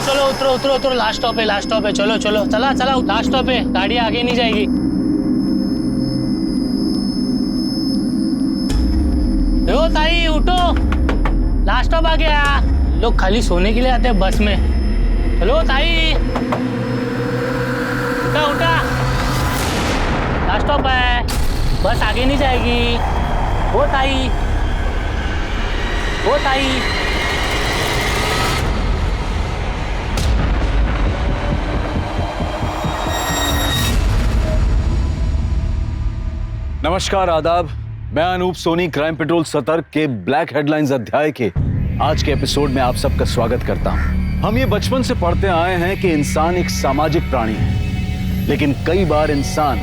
चलो उतरो उतरो उतरो, लास्ट स्टॉप है, चलो चलो चला चला, लास्ट स्टॉप है, गाड़ी आगे नहीं जाएगी। ओ ताई उठो, लास्ट स्टॉप आ गया। लोग खाली सोने के लिए आते हैं बस में। हेलो ताई, उठा उठा, लास्ट स्टॉप है, बस आगे नहीं जाएगी। ओ ताई, ओ ताई। नमस्कार, आदाब। मैं अनूप सोनी क्राइम पेट्रोल सतर्क के ब्लैक हेडलाइंस अध्याय के आज के एपिसोड में आप सबका स्वागत करता हूं। हम ये बचपन से पढ़ते आए हैं कि इंसान एक सामाजिक प्राणी है, लेकिन कई बार इंसान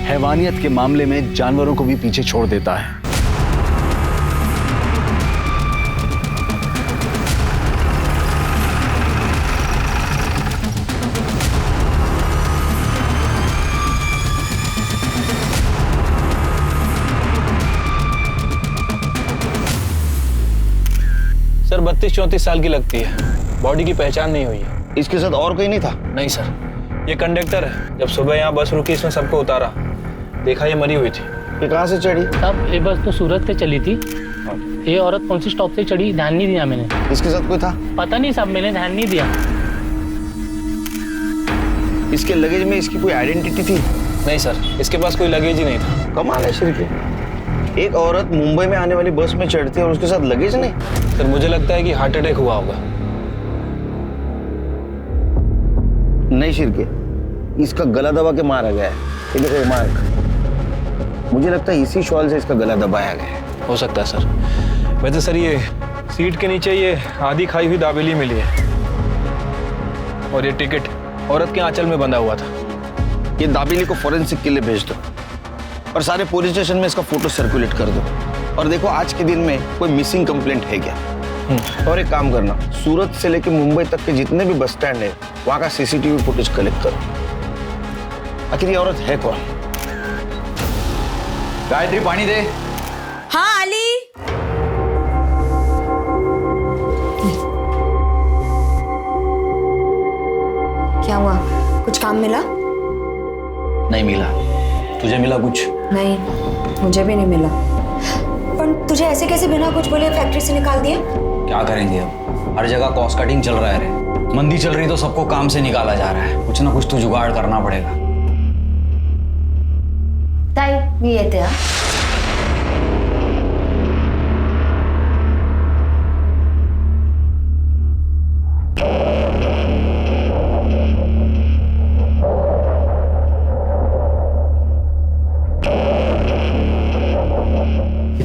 हैवानियत के मामले में जानवरों को भी पीछे छोड़ देता है। सर 32-34 साल की लगती है, बॉडी की पहचान नहीं हुई है। इसके साथ और कोई नहीं था? नहीं सर, ये कंडक्टर है। जब सुबह यहाँ बस रुकी, इसमें सबको उतारा, देखा ये मरी हुई थी। ये कहाँ से चढ़ी? अब ये बस तो सूरत से चली थी। ये औरत कौन सी स्टॉप से चढ़ी ध्यान नहीं दिया मैंने। इसके साथ कोई था? पता नहीं साहब, मैंने ध्यान नहीं दिया। इसके लगेज में इसकी कोई आइडेंटिटी थी? नहीं सर, इसके पास कोई लगेज ही नहीं था। कमाल है श्री के, एक औरत मुंबई में आने वाली बस में चढ़ती है और उसके साथ लगेज नहीं? सर मुझे लगता है कि हार्ट अटैक हुआ होगा। नहीं शिरके, इसका गला दबा के मारा गया है। ये देखो मार्क, मुझे लगता है इसी शॉल से इसका गला दबाया गया है। हो सकता है सर। वैसे सर ये सीट के नीचे ये आधी खाई हुई दाबेली मिली है, और ये टिकट औरत के आंचल में बंधा हुआ था। ये दाबेली को फॉरेंसिक के लिए भेज दो और सारे पुलिस स्टेशन में इसका फोटो सर्कुलेट कर दो। और देखो आज के दिन में कोई मिसिंग कंप्लेंट है क्या। और एक काम करना, सूरत से लेकर मुंबई तक के जितने भी बस स्टैंड है वहां का सीसीटीवी फुटेज कलेक्ट करो। आखिर ये औरत है कौन? गायत्री पानी दे। हाँ अली। क्या हुआ, कुछ काम मिला? नहीं मिला। तुझे मिला कुछ? नहीं, मुझे भी नहीं मिला। पर तुझे ऐसे कैसे बिना कुछ बोले फैक्ट्री से निकाल दिया? क्या करेंगे अब, हर जगह कॉस्ट कटिंग चल रहा है रे। मंदी चल रही तो सबको काम से निकाला जा रहा है। कुछ ना कुछ तो जुगाड़ करना पड़ेगा। ताई मी येते हा।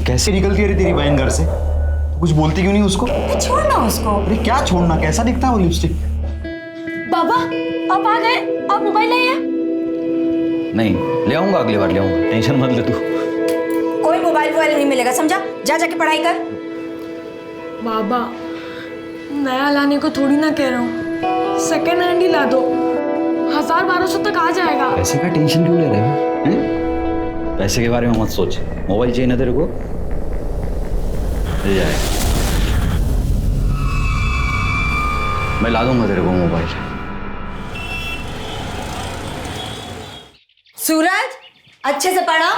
कैसे निकलती है रे तेरी बहन घर से? तो कुछ बोलती क्यों नहीं उसको? छोड़ना उसको। अरे क्या छोड़ना, कैसा दिखता है वो लिपस्टिक? बाबा आप आ गए, आप मोबाइल नहीं है? नहीं ले आऊंगा, अगली बार ले आऊंगा, टेंशन मत ले तू। कोई मोबाइल नहीं मिलेगा, समझा? जा जाके पढ़ाई कर। बाबा नया लाने को थोड़ी ना कह रहा हूँ, सेकेंड हैंड ही ला दो, 1000-1200 तक आ जाएगा। पैसे का टेंशन क्यों ले रहे हो? पैसे के बारे में मत सोच। मोबाइल चाहिए ना तेरे को, ले जाएगा। मैं ला दूंगा तेरे को मोबाइल। सूरज अच्छे से पढ़ा।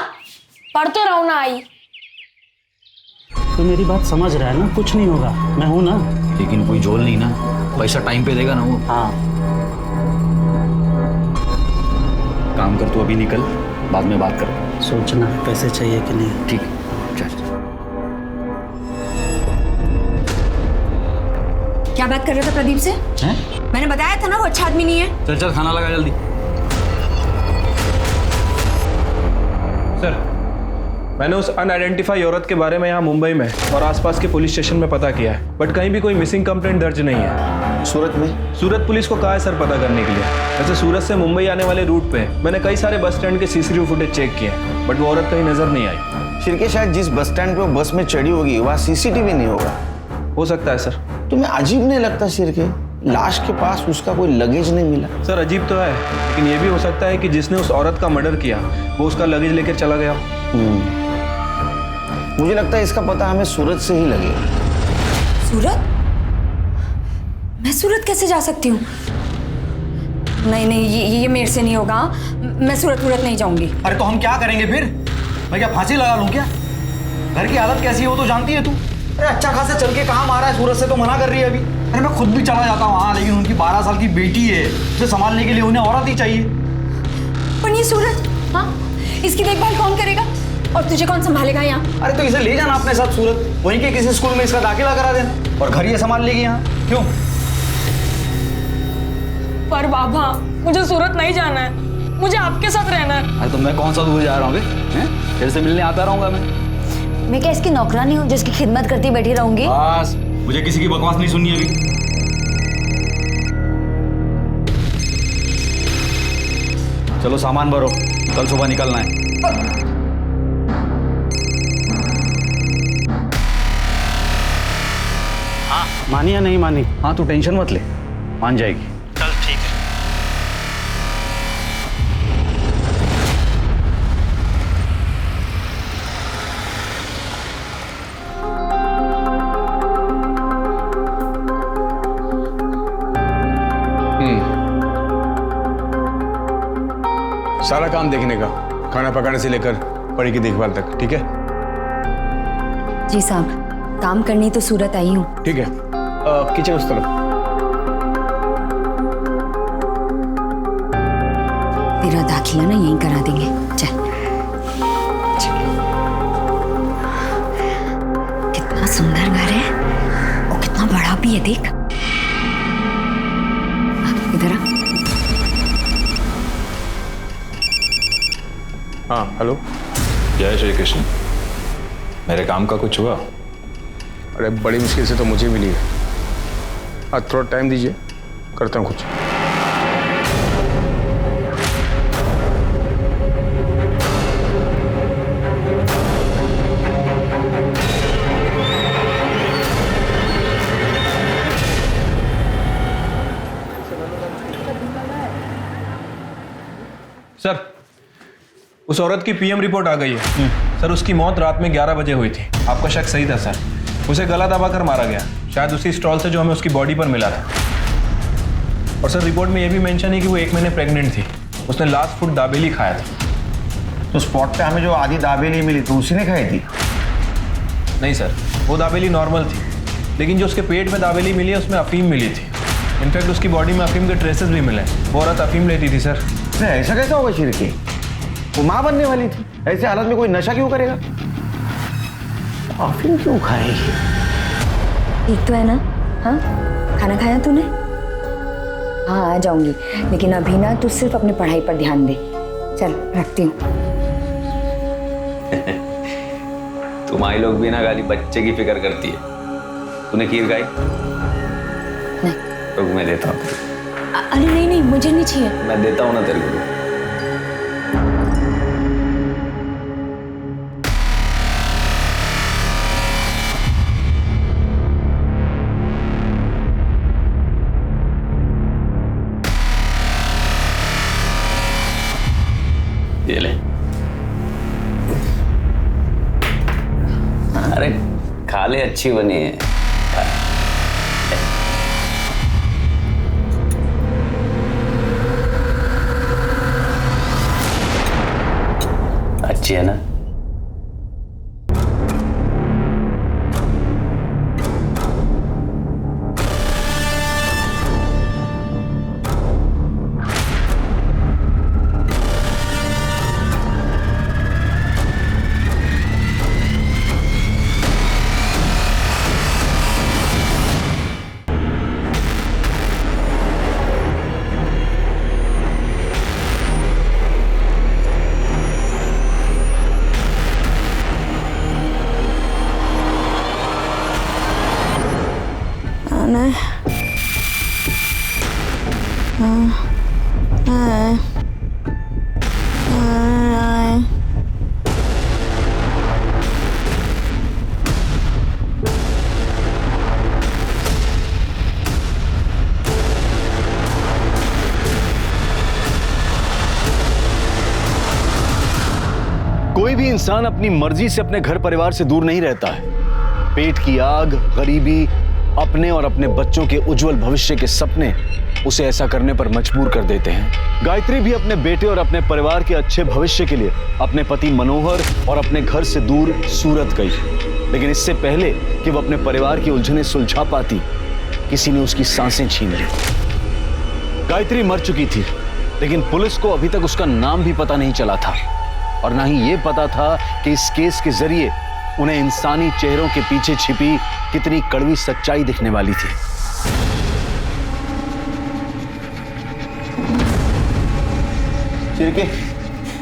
पढ़ तो रहो ना आई। तो मेरी बात समझ रहा है ना, कुछ नहीं होगा, मैं हूं ना। लेकिन कोई झोल नहीं ना, पैसा टाइम पे देगा ना वो। हाँ काम कर, तू अभी निकल, बाद में बात कर। सोचना पैसे चाहिए कि नहीं। ठीक है, चल। क्या बात कर रहे थे प्रदीप से? हैं? मैंने बताया था ना वो अच्छा आदमी नहीं है। चल चल, खाना लगा जल्दी। सर मैंने उस अनआइडेंटिफाई औरत के बारे में यहाँ मुंबई में और आसपास के पुलिस स्टेशन में पता किया है, बट कहीं भी कोई मिसिंग कंप्लेंट दर्ज नहीं है। सूरत में? सूरत पुलिस को कहा है सर पता करने के लिए। वैसे सूरत से मुंबई आने वाले रूट पे मैंने कई सारे बस स्टैंड के सीसीटीवी फुटेज चेक किए, बट वो औरत कहीं नजर नहीं आई। शिरके शायद जिस बस स्टैंड पे वो बस में चढ़ी होगी वहाँ सीसीटीवी नहीं होगा। हो सकता है सर। तुम्हें अजीब नहीं लगता शिरके, लाश के पास उसका कोई लगेज नहीं मिला? सर अजीब तो है, लेकिन ये भी हो सकता है कि जिसने उस औरत का मर्डर किया वो उसका लगेज लेकर चला गया। मुझे लगता है इसका पता हमें सूरत से ही लगेगा। सूरत? मैं सूरत कैसे जा सकती हूँ? नहीं नहीं, ये मेरे से नहीं होगा। मैं सूरत नहीं जाऊंगी। अरे तो हम क्या करेंगे फिर? मैं क्या फांसी लगा लूं क्या? घर की हालत कैसी है वो तो जानती है तू। अरे अच्छा खासा चल के कहाँ मारा है, सूरत से तो मना कर रही है अभी। अरे मैं खुद भी चला जाता हूँ वहाँ, लेकिन उनकी 12 साल की बेटी है, उसे संभालने के लिए उन्हें औरत ही चाहिए। पर ये सूरत, हाँ, इसकी देखभाल कौन करेगा और तुझे कौन संभालेगा यहाँ? अरे तो इसे ले जाना अपने साथ सूरत, वहीं के किसी स्कूल में इसका दाखिला करा देना और घर ये संभाल लेगी यहाँ। क्यों? पर बाबा, मुझे सूरत नहीं जाना है, मुझे आपके साथ रहना है। अरे तो मैं कौन सा दूर जा रहा हूँ तेरे से मिलने आता रहूंगा मैं क्या इसकी नौकरानी हूँ जिसकी खिदमत करती बैठी रहूंगी? बस, मुझे किसी की बकवास नहीं सुननी अभी। चलो सामान भरो, कल सुबह निकलना है। मानी या नहीं मानी? हाँ तू टेंशन मत ले, मान जाएगी। चल ठीक है। सारा काम देखने का, खाना पकाने से लेकर बड़ी की देखभाल तक, ठीक है? जी साहब, काम करनी तो सूरत आई हूँ। ठीक है, किचन उस तरफ। तेरा दाखिला ना यहीं करा देंगे। चल कितना सुंदर घर है और कितना बड़ा भी है, देख। इधर आ। हाँ हेलो। जय श्री कृष्ण। मेरे काम का कुछ हुआ? अरे बड़ी मुश्किल से तो मुझे मिली है। आज थोड़ा टाइम दीजिए, करता हूँ कुछ। सर, उस औरत की पीएम रिपोर्ट आ गई है। सर, उसकी मौत रात में 11 बजे हुई थी। आपका शक सही था सर, उसे गला दबा कर मारा गया, शायद उसी स्टॉल से जो हमें उसकी बॉडी पर मिला था। और सर, रिपोर्ट में यह भी मेंशन है कि वो 1 महीने प्रेग्नेंट थी। उसने लास्ट फूड दाबेली खाया था। तो स्पॉट पे हमें जो आधी दाबेली मिली थी उसी ने खाई थी? नहीं सर, वो दाबेली नॉर्मल थी, लेकिन जो उसके पेट में दाबेली मिली है उसमें अफीम मिली थी। इनफैक्ट उसकी बॉडी में अफीम के ट्रेसेस भी मिले। वो औरत अफीम लेती थी सर। ऐसा कैसा होगा शिरके? वो माँ बनने वाली थी, ऐसे हालत में कोई नशा क्यों करेगा? अफीम क्यों खाएगी? ठीक तो है ना? हाँ, खाना खाया तूने? हाँ आ जाऊंगी, लेकिन अभी ना तू सिर्फ अपनी पढ़ाई पर ध्यान दे। चल रखती हूँ। तुम्हारी लोग भी ना गाली बच्चे की फिक्र करती है। तूने खीर खाई? नहीं। तो मैं देता हूँ। अरे नहीं नहीं, मुझे नहीं चाहिए। मैं देता हूँ ना तेरे को। ये ले। अरे खा ले, अच्छी बनी है। अच्छी है ना? कोई भी इंसान अपनी मर्जी से अपने घर परिवार से दूर नहीं रहता है। पेट की आग, गरीबी अपने और अपने बच्चों के उज्जवल भविष्य के सपने उसे ऐसा करने पर मजबूर कर देते हैं। गायत्री भी अपने बेटे और अपने परिवार के अच्छे भविष्य के लिए अपने पति मनोहर और अपने घर से दूर सूरत गई, लेकिन इससे पहले कि वो अपने परिवार की उलझनें सुलझा पाती, किसी ने उसकी सांसें छीन ली। गायत्री मर चुकी थी, लेकिन पुलिस को अभी तक उसका नाम भी पता नहीं चला था और ना ही ये पता था कि इस केस के जरिए उन्हें इंसानी चेहरों के पीछे छिपी कितनी कड़वी सच्चाई दिखने वाली थी। चिरके,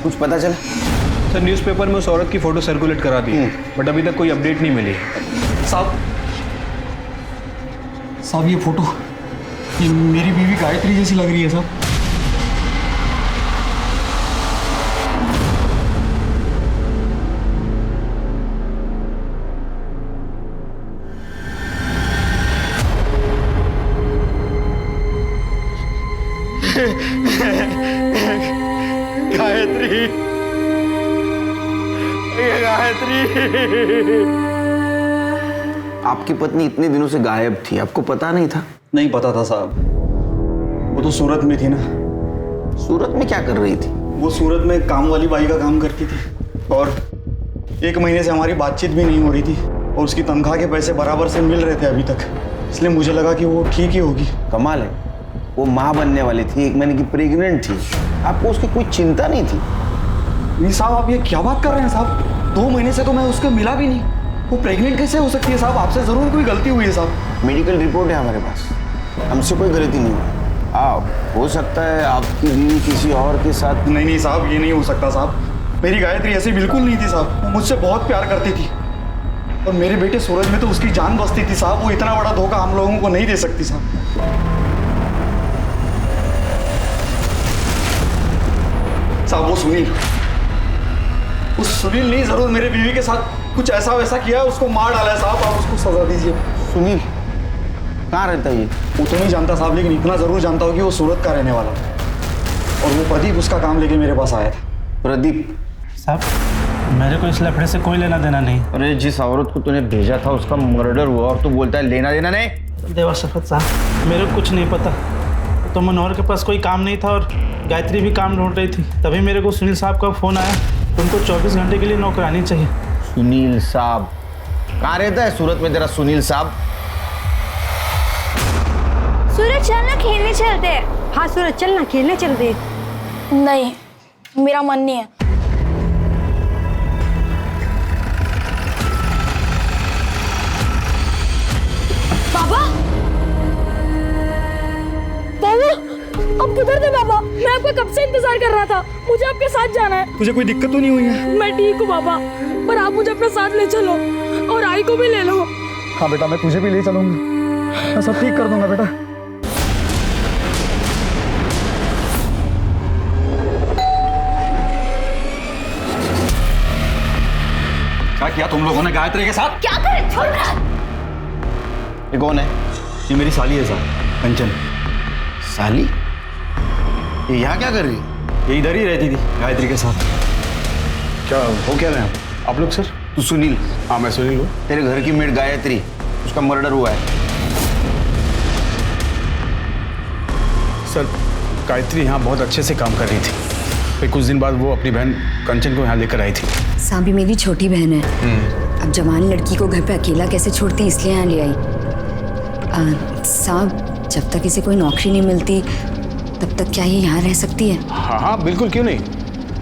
कुछ पता चला? सर न्यूज़पेपर में उस औरत की फोटो सर्कुलेट करा दी, बट अभी तक कोई अपडेट नहीं मिली। साहब ये फोटो, ये मेरी बीवी गायत्री जैसी लग रही है साहब। गायत्री, गायत्री, आपकी पत्नी इतने दिनों से गायब थी, आपको पता नहीं था? नहीं पता था साहब, वो तो सूरत में थी ना। सूरत में क्या कर रही थी? वो सूरत में काम वाली बाई का काम करती थी और 1 महीने से हमारी बातचीत भी नहीं हो रही थी और उसकी तनख्वाह के पैसे बराबर से मिल रहे थे अभी तक, इसलिए मुझे लगा कि वो ठीक ही होगी। कमाल है, वो माँ बनने वाली थी, 1 महीने की प्रेग्नेंट थी, आपको उसकी कोई चिंता नहीं थी? नहीं साहब, आप ये क्या बात कर रहे हैं साहब? 2 महीने से तो मैं उसको मिला भी नहीं, वो प्रेग्नेंट कैसे हो सकती है साहब? आपसे जरूर कोई गलती हुई है साहब। मेडिकल रिपोर्ट है हमारे पास, हमसे कोई गलती नहीं हुई। हो सकता है आपकी बीवी किसी और के साथ। नहीं साहब, ये नहीं हो सकता साहब, मेरी गायत्री ऐसी बिल्कुल नहीं थी साहब, वो मुझसे बहुत प्यार करती थी और मेरे बेटे सूरज में तो उसकी जान बसती थी साहब। वो इतना बड़ा धोखा हम लोगों को नहीं दे सकती साहब। वो सुनील नहीं, जरूर मेरे बीवी के साथ कुछ ऐसा वैसा किया है, उसको मार डाला है साहब। आप उसको सजा दीजिए। सुनील कहाँ रहता है ये? वो तो नहीं जानता साहब, लेकिन इतना जरूर जानता हूँ कि वो सूरत का रहने वाला था और वो प्रदीप उसका काम लेके मेरे पास आया था। प्रदीप साहब, मेरे को इस लफड़े से कोई लेना देना नहीं। अरे जिस औरत को तूने भेजा था उसका मर्डर हुआ और तू बोलता है लेना देना नहीं? देवा शफत साहब, मेरे को कुछ नहीं पता। तो मनोहर के पास कोई काम नहीं था और गायत्री भी काम ढूंढ रही थी, तभी मेरे को सुनील साहब का फ़ोन आया। उनको 24 घंटे के लिए नौकरानी चाहिए। सुनील साहब कहाँ रहता है सूरत में तेरा सुनील साहब? सूरज चलना खेलने चलते हैं। हाँ सूरज चलना खेलने चलते हैं। नहीं, मेरा मन नहीं है। बाबा, अब किधर थे बाबा? मैं आपका कब से इंतजार कर रहा था, मुझे आपके साथ जाना है। तुझे कोई दिक्कत तो नहीं हुई है? मैं ठीक हूँ बाबा, पर आप मुझे अपने साथ ले चलो और आई को भी ले लो। हाँ बेटा, मैं तुझे भी ले चलूंगा, मैं सब ठीक कर दूंगा बेटा। क्या किया तुम लोगों ने गायत्री के साथ? क्या करें, छोड़ रहा। ये कौन है? ये मेरी साली है साहब, कंचन। साली? ये यहाँ क्या कर रही है? ये इधर ही रहती थी गायत्री के साथ। क्या हो क्या रहे हैं आप लोग? सर तू सुनील? हाँ मैं सुनील हूँ। तेरे घर की मेड गायत्री, उसका मर्डर हुआ है। सर गायत्री यहाँ बहुत अच्छे से काम कर रही थी, फिर कुछ दिन बाद वो अपनी बहन कंचन को यहाँ लेकर आई थी। सांबी मेरी छोटी बहन है, अब जवान लड़की को घर पे अकेला कैसे छोड़ती, इसलिए यहाँ ले आई। साहब, जब तक इसे कोई नौकरी नहीं मिलती तब तक क्या ये यहाँ रह सकती है? हाँ हाँ बिल्कुल, क्यों नहीं।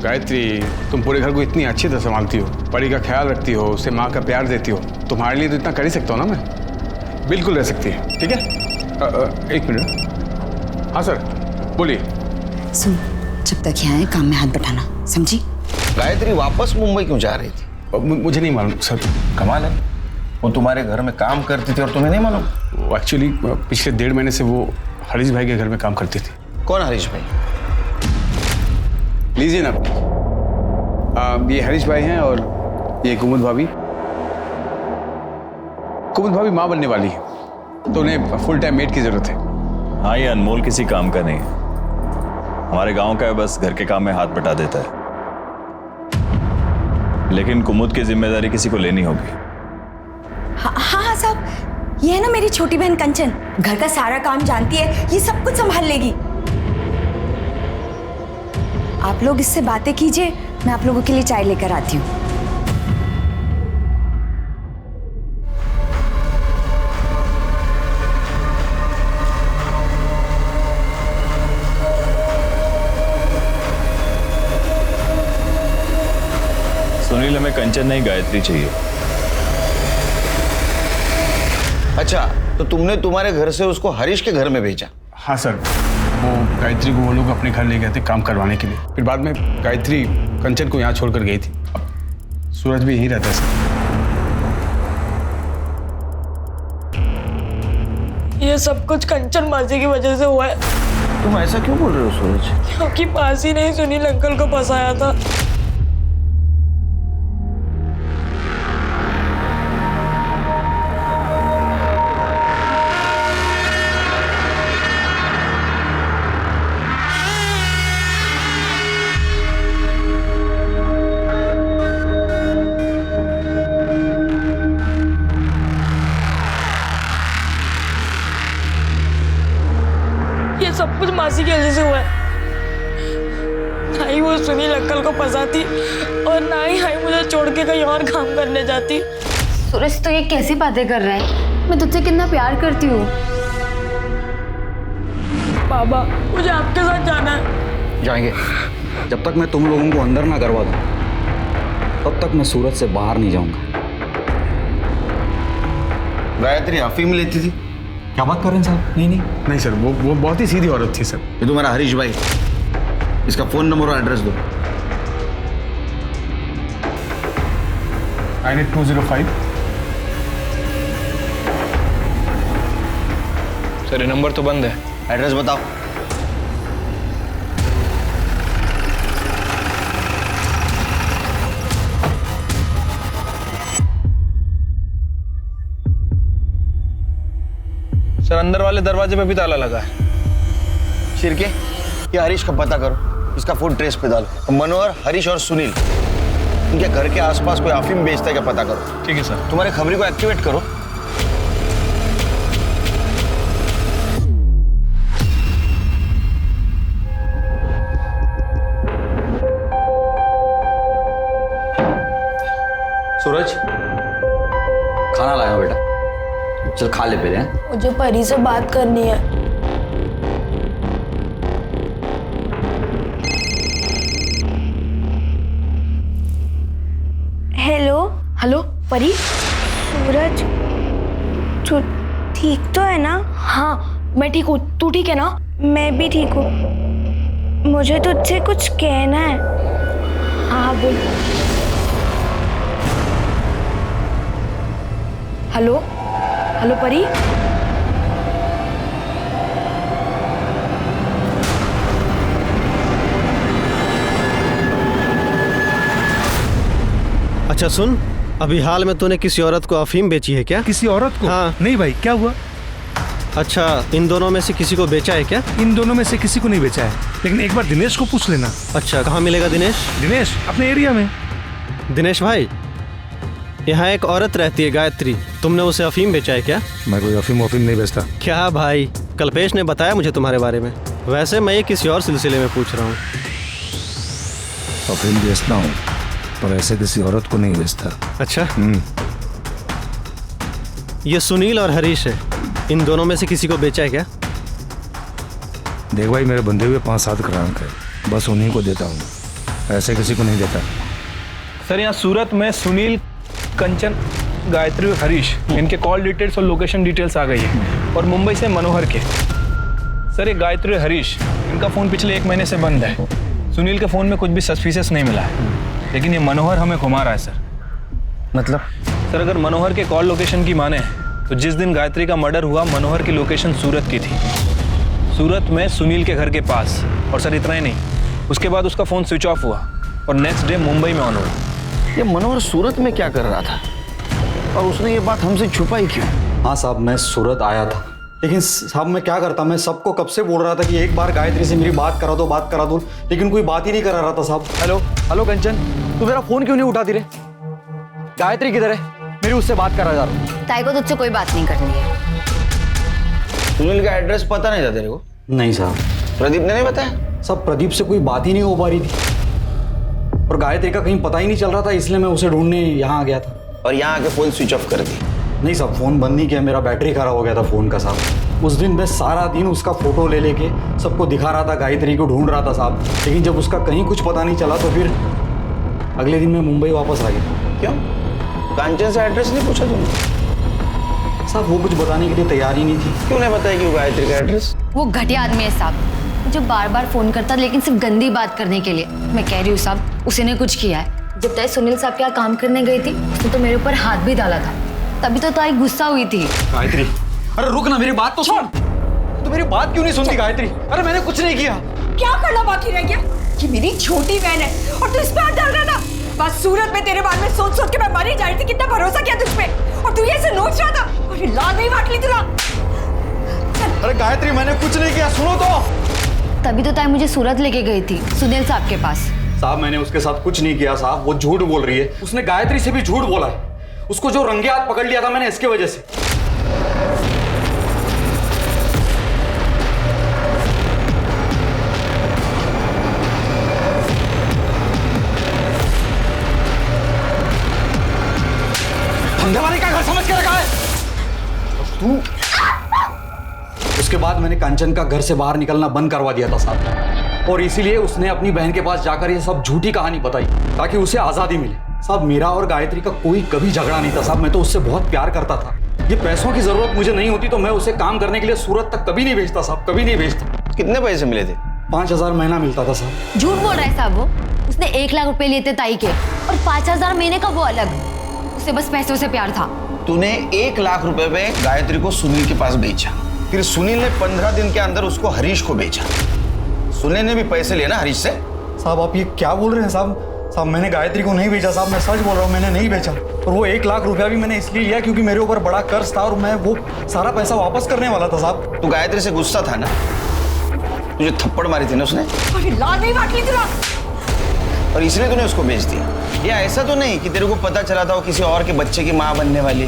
गायत्री, तुम पूरे घर को इतनी अच्छी तरह संभालती हो, परी का ख्याल रखती हो, उसे माँ का प्यार देती हो, तुम्हारे लिए तो इतना कर ही सकता हूँ ना मैं। बिल्कुल रह सकती है, ठीक है। 1 मिनट। हाँ सर बोलिए। सुन, जब तक यहाँ है काम में हाथ बटाना, समझी? गायत्री वापस मुंबई क्यों जा रही थी? मुझे नहीं मालूम सर। कमाल है, वो तुम्हारे घर में काम करती थी और तुम्हें नहीं मालूम? एक्चुअली पिछले 1.5 महीने से वो हरीश भाई के घर में काम करती थी। कौन हरीश भाई? लीजिए ना, ये हरीश भाई हैं और ये कुमुद भाभी। कुमुद भाभी माँ बनने वाली है, तो उन्हें फुल टाइम मेड की जरूरत है। हाँ, ये अनमोल किसी काम का नहीं है, हमारे गांव का है, बस घर के काम में हाथ बटा देता है। लेकिन कुमुद की जिम्मेदारी किसी को लेनी होगी। हाँ साहब, ये है ना मेरी छोटी बहन कंचन, घर का सारा काम जानती है, ये सब कुछ संभाल लेगी। आप लोग इससे बातें कीजिए, मैं आप लोगों के लिए चाय लेकर आती हूँ। सुनील, हमें कंचन नहीं गायत्री चाहिए। अच्छा, तो तुमने तुम्हारे घर से उसको हरीश के घर में भेजा? हाँ सर, वो गायत्री को वो लोग अपने घर ले गए थे काम करवाने के लिए। फिर बाद में गायत्री कंचन को यहाँ छोड़कर गई थी। अब सूरज भी यहीं रहता है सर। ये सब कुछ कंचन मासी की वजह से हुआ है। तुम ऐसा क्यों बोल रहे हो सूरज? क्योंकि मासी ने ही सुनील अंकल को फंसाया था। सब कुछ मासी की वजह से हुआ है। ना ही वो सुनील अंकल को फंसाती और ना ही मुझे छोड़ के कहीं और काम करने जाती। सूरज, तो ये कैसी बातें कर रहा है? मैं तुझसे कितना प्यार करती हूँ। बाबा, मुझे आपके साथ जाना है। जाएंगे। जब तक मैं तुम लोगों को अंदर ना करवा दूं, तब तक मैं सूरत से बाहर नहीं जाऊंगा। गायत्री अफीम लेती थी? क्या बात कर रहे हैं साहब? नहीं सर, वो बहुत ही सीधी औरत थी सर। ये तुम्हारा हरीश भाई, इसका फोन नंबर और एड्रेस दो। 98205। सर, ये नंबर तो बंद है। एड्रेस बताओ। सर, अंदर वाले दरवाजे पे भी ताला लगा है। शिरके, ये हरीश का पता करो, इसका फोन ट्रेस पे डालो। मनोहर, हरीश और सुनील, इनके घर के आसपास कोई अफीम बेचता है क्या पता करो। ठीक है सर। तुम्हारे खबरी को एक्टिवेट करो। सूरज, खाना लाया बेटा, चल खा ले पहले। मुझे परी से बात करनी है। हेलो। हेलो परी। सूरज, तू ठीक तो है ना? हाँ, मैं ठीक हूँ। तू ठीक है ना? मैं भी ठीक हूँ। मुझे तुझसे कुछ कहना है। हाँ बोल। हेलो हेलो परी। अच्छा सुन, अभी हाल में तूने किसी औरत को अफीम बेची है क्या? किसी औरत को? हाँ। नहीं भाई, क्या हुआ? अच्छा, इन दोनों में से किसी को बेचा है क्या? इन दोनों में से किसी को नहीं बेचा है, लेकिन एक बार दिनेश को पूछ लेना। अच्छा, कहाँ मिलेगा दिनेश? दिनेश अपने एरिया में। दिनेश भाई, यहाँ एक औरत रहती है गायत्री, तुमने उसे अफीम बेचा है क्या? मैं कोई अफीम नहीं बेचता। क्या भाई, कल्पेश ने बताया मुझे तुम्हारे बारे में। वैसे मैं ये किसी और सिलसिले में पूछ रहा हूँ। अफीम बेचता हूँ, पर ऐसे किसी औरत को नहीं बेचता। अच्छा। ये सुनील और हरीश है, इन दोनों में से किसी को बेचा है क्या? देख भाई, मेरे बंधे हुए 5-7 ग्राहक है, बस उन्हीं को देता हूँ, ऐसे किसी को नहीं देता। सर, यहाँ सूरत में सुनील, कंचन, गायत्री और हरीश, इनके कॉल डिटेल्स और लोकेशन डिटेल्स आ गई है। और मुंबई से मनोहर के। सर, ये गायत्री और हरीश, इनका फ़ोन पिछले 1 महीने से बंद है। सुनील के फ़ोन में कुछ भी सस्पिशियस नहीं मिला है, लेकिन ये मनोहर हमें घुमा रहा है सर। मतलब? सर, अगर मनोहर के कॉल लोकेशन की माने तो जिस दिन गायत्री का मर्डर हुआ, मनोहर की लोकेशन सूरत की थी, सूरत में सुनील के घर के पास। और सर इतना ही नहीं, उसके बाद उसका फ़ोन स्विच ऑफ हुआ और नेक्स्ट डे मुंबई में ऑन हुआ। ये मनोहर सूरत में क्या कर रहा था और उसने ये बात हमसे छुपाई क्यों? हाँ साहब, मैं सूरत आया था, लेकिन साहब मैं क्या करता, मैं सबको कब से बोल रहा था कि एक बार गायत्री से मेरी बात करा दो, लेकिन कोई बात ही नहीं करा रहा था साहब। हेलो कंचन, तू मेरा फोन क्यों नहीं उठाती रे? गायत्री किधर है? मेरी उससे बात करा जा रहा हूँ। ताई को तुझसे कोई बात नहीं करनी है। सुनील का एड्रेस पता नहीं था तेरे को? नहीं साहब। प्रदीप ने नहीं बताया? सब प्रदीप से कोई बात ही नहीं हो पा रही थी और गायत्री का कहीं पता ही नहीं चल रहा था, इसलिए मैं उसे ढूंढने यहाँ आ गया था। और यहाँ आके फोन स्विच ऑफ कर दी? नहीं साहब, फोन बंद नहीं किया, मेरा बैटरी खराब हो गया था फोन का साहब। उस दिन मैं सारा दिन उसका फोटो ले लेके सबको दिखा रहा था, गायत्री को ढूंढ रहा था साहब, लेकिन जब उसका कहीं कुछ पता नहीं चला तो फिर अगले दिन मैं मुंबई वापस आ गया। क्यों? कांचन से एड्रेस नहीं पूछा तुमने? साहब वो कुछ बताने के लिए तैयार ही नहीं थी। क्यों नहीं बताया कि वो गायत्री का एड्रेस? वो घटिया आदमी है साहब, जो बार बार फोन करता लेकिन सिर्फ गंदी बात करने के लिए। मैं कह रही हूँ साहब, उसी ने कुछ किया है। जब ताई सुनील साहब के यहाँ काम करने गई थी, उसने तो मेरे ऊपर हाथ भी डाला था, तभी तो ताई गुस्सा हुई थी। गायत्री, अरे रुक ना, मेरी बात तो सुन। तो मेरी बात क्यों नहीं सुनती गायत्री? अरे मैंने कुछ नहीं किया। क्या करना बाकी रह गया? ये मेरी छोटी बहन है और तू इस पे हाथ डाल रहा था। बस सूरत में तेरे बारे में सोच सोच के मैं मर ही जा रही थी। कितना भरोसा किया तुझ पे और तू ये ऐसे नोच रहा था। अरे लाल नहीं बांट ली तुला। अरे गायत्री, मैंने कुछ नहीं किया, सुनो तो। तभी तो ताई मुझे सूरत लेके गई थी सुनील साहब के पास। साहब मैंने उसके साथ कुछ नहीं किया साहब, वो झूठ बोल रही है। उसने गायत्री से भी झूठ बोला है। उसको जो रंगे हाथ पकड़ लिया था मैंने इसके वजह से। धंधेवाले का घर समझ के रखा है तू। उसके बाद मैंने कांचन का घर से बाहर निकलना बंद करवा दिया था साहब, और इसीलिए उसने अपनी बहन के पास जाकर ये सब झूठी कहानी बताई ताकि उसे आजादी मिले। साहब मेरा और गायत्री का कोई कभी झगड़ा नहीं था साहब, मैं तो उससे बहुत प्यार करता था। ये पैसों की जरूरत मुझे नहीं होती तो मैं उसे काम करने के लिए सूरत तक कभी नहीं भेजता साहब, कभी नहीं भेजता। कितने पैसे मिले थे? 5,000 महीना मिलता था साहब। झूठ बोल रहा है साहब वो। उसने 1 लाख रुपए लिए थे ताई के और 5,000 महीने का वो अलग। उसे बस पैसों से प्यार था। तूने 1 लाख रुपए में गायत्री को सुनील के पास बेचा, फिर सुनील ने 15 दिन के अंदर उसको हरीश को बेचा। सुनील ने भी पैसे लिए ना हरीश से? साहब आप ये क्या बोल रहे हैं साहब? साहब मैंने गायत्री को नहीं बेचा साहब, मैं सच बोल रहा हूँ, मैंने नहीं बेचा। और वो 1 लाख रुपया भी मैंने इसलिए लिया क्योंकि मेरे ऊपर बड़ा कर्ज था और मैं वो सारा पैसा वापस करने वाला था साहब। तू गायत्री से गुस्सा था ना? तुझे थप्पड़ मारी थी ना उसने? अरे लाल नहीं बांट ली तुला। और इसलिए तूने उसको बेच दिया? या ऐसा तो नहीं कि तेरे को पता चला था वो किसी और के बच्चे की माँ बनने वाली,